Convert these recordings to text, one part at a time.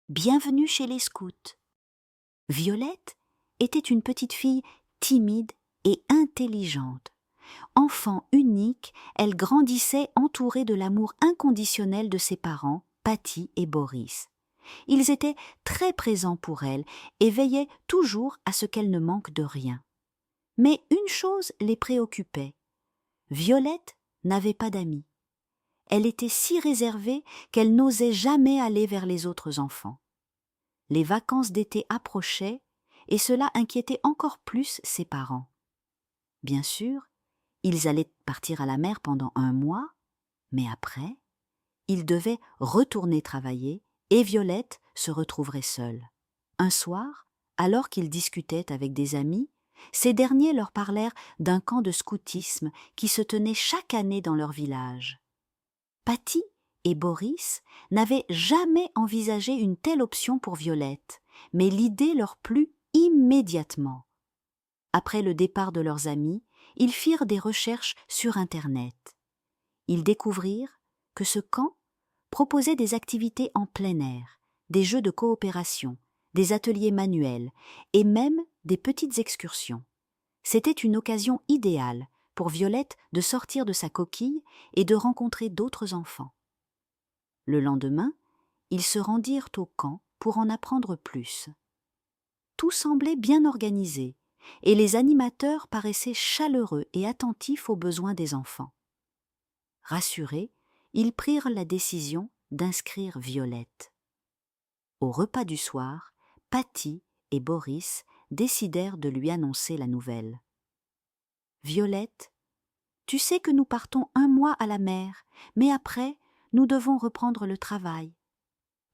Bienvenue chez les scouts. Violette était une petite fille timide et intelligente. Enfant unique, elle grandissait entourée de l'amour inconditionnel de ses parents, Patty et Boris. Ils étaient très présents pour elle et veillaient toujours à ce qu'elle ne manque de rien. Mais une chose les préoccupait. Violette n'avait pas d'amis. Elle était si réservée qu'elle n'osait jamais aller vers les autres enfants. Les vacances d'été approchaient et cela inquiétait encore plus ses parents. Bien sûr, ils allaient partir à la mer pendant 1 mois, mais après, ils devaient retourner travailler et Violette se retrouverait seule. Un soir, alors qu'ils discutaient avec des amis, ces derniers leur parlèrent d'un camp de scoutisme qui se tenait chaque année dans leur village. Patty et Boris n'avaient jamais envisagé une telle option pour Violette, mais l'idée leur plut immédiatement. Après le départ de leurs amis, ils firent des recherches sur Internet. Ils découvrirent que ce camp proposait des activités en plein air, des jeux de coopération, des ateliers manuels et même des petites excursions. C'était une occasion idéale pour Violette de sortir de sa coquille et de rencontrer d'autres enfants. Le lendemain, ils se rendirent au camp pour en apprendre plus. Tout semblait bien organisé et les animateurs paraissaient chaleureux et attentifs aux besoins des enfants. Rassurés, ils prirent la décision d'inscrire Violette. Au repas du soir, Patty et Boris décidèrent de lui annoncer la nouvelle. « Violette, tu sais que nous partons 1 mois à la mer, mais après, nous devons reprendre le travail, »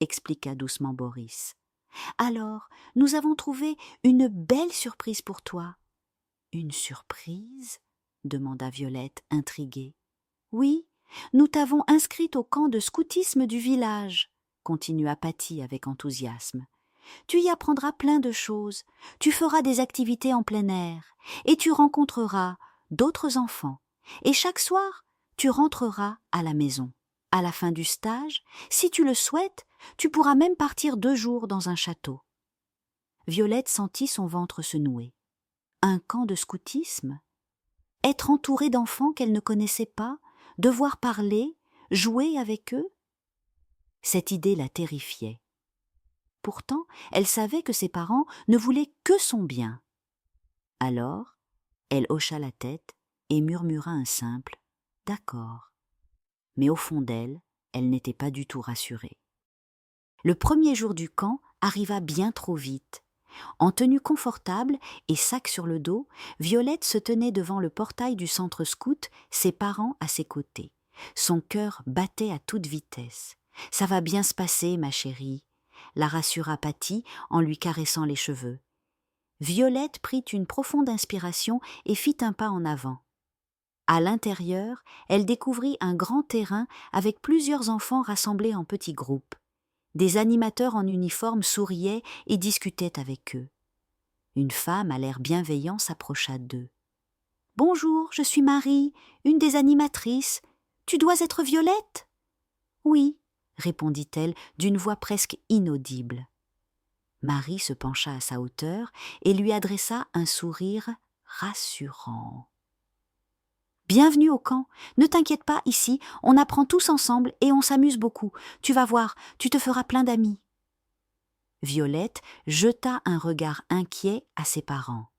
expliqua doucement Boris. « Alors, nous avons trouvé une belle surprise pour toi. »« Une surprise ?» demanda Violette, intriguée. « Oui, nous t'avons inscrite au camp de scoutisme du village, » continua Patty avec enthousiasme. « Tu y apprendras plein de choses, tu feras des activités en plein air, et tu rencontreras d'autres enfants. Et chaque soir, tu rentreras à la maison. À la fin du stage, si tu le souhaites, tu pourras même partir 2 jours dans un château. » Violette sentit son ventre se nouer. Un camp de scoutisme ? Être entourée d'enfants qu'elle ne connaissait pas, devoir parler, jouer avec eux ? Cette idée la terrifiait. Pourtant, elle savait que ses parents ne voulaient que son bien. Alors, elle hocha la tête et murmura un simple « D'accord ». Mais au fond d'elle, elle n'était pas du tout rassurée. Le premier jour du camp arriva bien trop vite. En tenue confortable et sac sur le dos, Violette se tenait devant le portail du centre scout, ses parents à ses côtés. Son cœur battait à toute vitesse. « Ça va bien se passer, ma chérie », la rassura Patty en lui caressant les cheveux. Violette prit une profonde inspiration et fit un pas en avant. À l'intérieur, elle découvrit un grand terrain avec plusieurs enfants rassemblés en petits groupes. Des animateurs en uniforme souriaient et discutaient avec eux. Une femme à l'air bienveillant s'approcha d'eux. « Bonjour, je suis Marie, une des animatrices. Tu dois être Violette ?»« Oui, » répondit-elle d'une voix presque inaudible. Marie se pencha à sa hauteur et lui adressa un sourire rassurant. « Bienvenue au camp. Ne t'inquiète pas, ici, on apprend tous ensemble et on s'amuse beaucoup. Tu vas voir, tu te feras plein d'amis. » Violette jeta un regard inquiet à ses parents.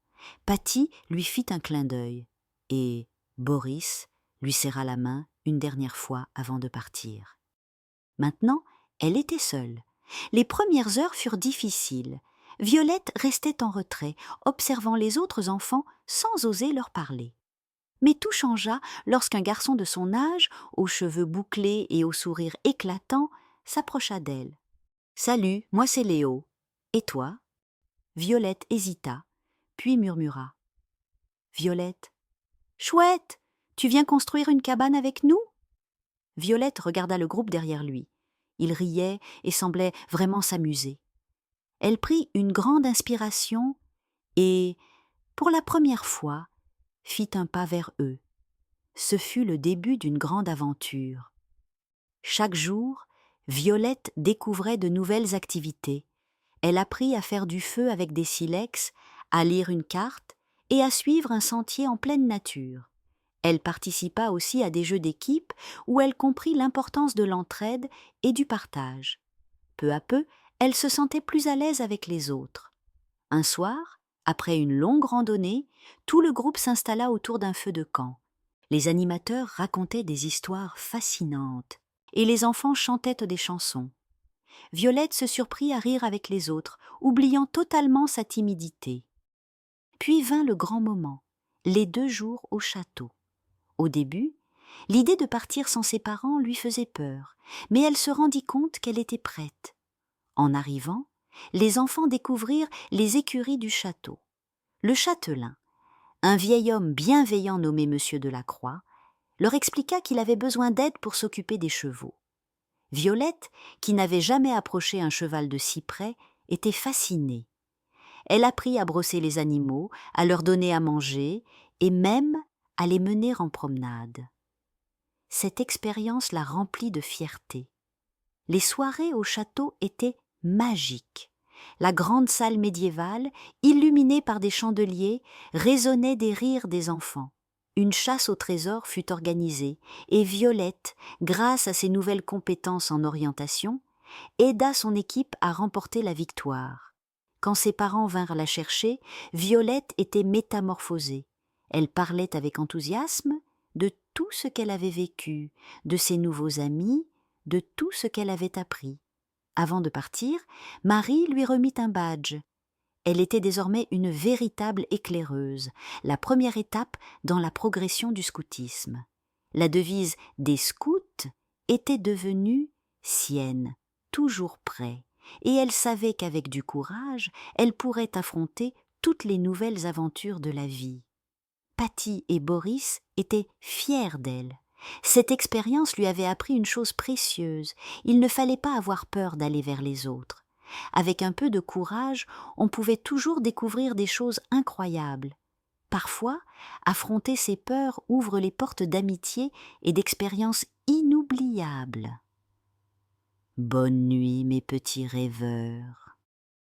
Patty lui fit un clin d'œil et Boris lui serra la main une dernière fois avant de partir. Maintenant, elle était seule. Les premières heures furent difficiles. Violette restait en retrait, observant les autres enfants sans oser leur parler. Mais tout changea lorsqu'un garçon de son âge, aux cheveux bouclés et au sourire éclatant, s'approcha d'elle. « Salut, moi c'est Léo. Et toi ?» Violette hésita, puis murmura. « Violette. »« Chouette, tu viens construire une cabane avec nous ?» Violette regarda le groupe derrière lui. Il riait et semblait vraiment s'amuser. Elle prit une grande inspiration et, pour la première fois, fit un pas vers eux. Ce fut le début d'une grande aventure. Chaque jour, Violette découvrait de nouvelles activités. Elle apprit à faire du feu avec des silex, à lire une carte et à suivre un sentier en pleine nature. Elle participa aussi à des jeux d'équipe où elle comprit l'importance de l'entraide et du partage. Peu à peu, elle se sentait plus à l'aise avec les autres. Un soir, après une longue randonnée, tout le groupe s'installa autour d'un feu de camp. Les animateurs racontaient des histoires fascinantes et les enfants chantaient des chansons. Violette se surprit à rire avec les autres, oubliant totalement sa timidité. Puis vint le grand moment, les 2 jours au château. Au début, l'idée de partir sans ses parents lui faisait peur, mais elle se rendit compte qu'elle était prête. En arrivant, les enfants découvrirent les écuries du château. Le châtelain, un vieil homme bienveillant nommé Monsieur Delacroix, leur expliqua qu'il avait besoin d'aide pour s'occuper des chevaux. Violette, qui n'avait jamais approché un cheval de si près, était fascinée. Elle apprit à brosser les animaux, à leur donner à manger et même à les mener en promenade. Cette expérience la remplit de fierté. Les soirées au château étaient magiques. La grande salle médiévale, illuminée par des chandeliers, résonnait des rires des enfants. Une chasse au trésor fut organisée et Violette, grâce à ses nouvelles compétences en orientation, aida son équipe à remporter la victoire. Quand ses parents vinrent la chercher, Violette était métamorphosée. Elle parlait avec enthousiasme de tout ce qu'elle avait vécu, de ses nouveaux amis, de tout ce qu'elle avait appris. Avant de partir, Marie lui remit un badge. Elle était désormais une véritable éclaireuse, la première étape dans la progression du scoutisme. La devise des scouts était devenue sienne, toujours prêt, et elle savait qu'avec du courage, elle pourrait affronter toutes les nouvelles aventures de la vie. Patty et Boris étaient fiers d'elle. Cette expérience lui avait appris une chose précieuse, il ne fallait pas avoir peur d'aller vers les autres. Avec un peu de courage, on pouvait toujours découvrir des choses incroyables. Parfois, affronter ses peurs ouvre les portes d'amitié et d'expériences inoubliables. Bonne nuit, mes petits rêveurs.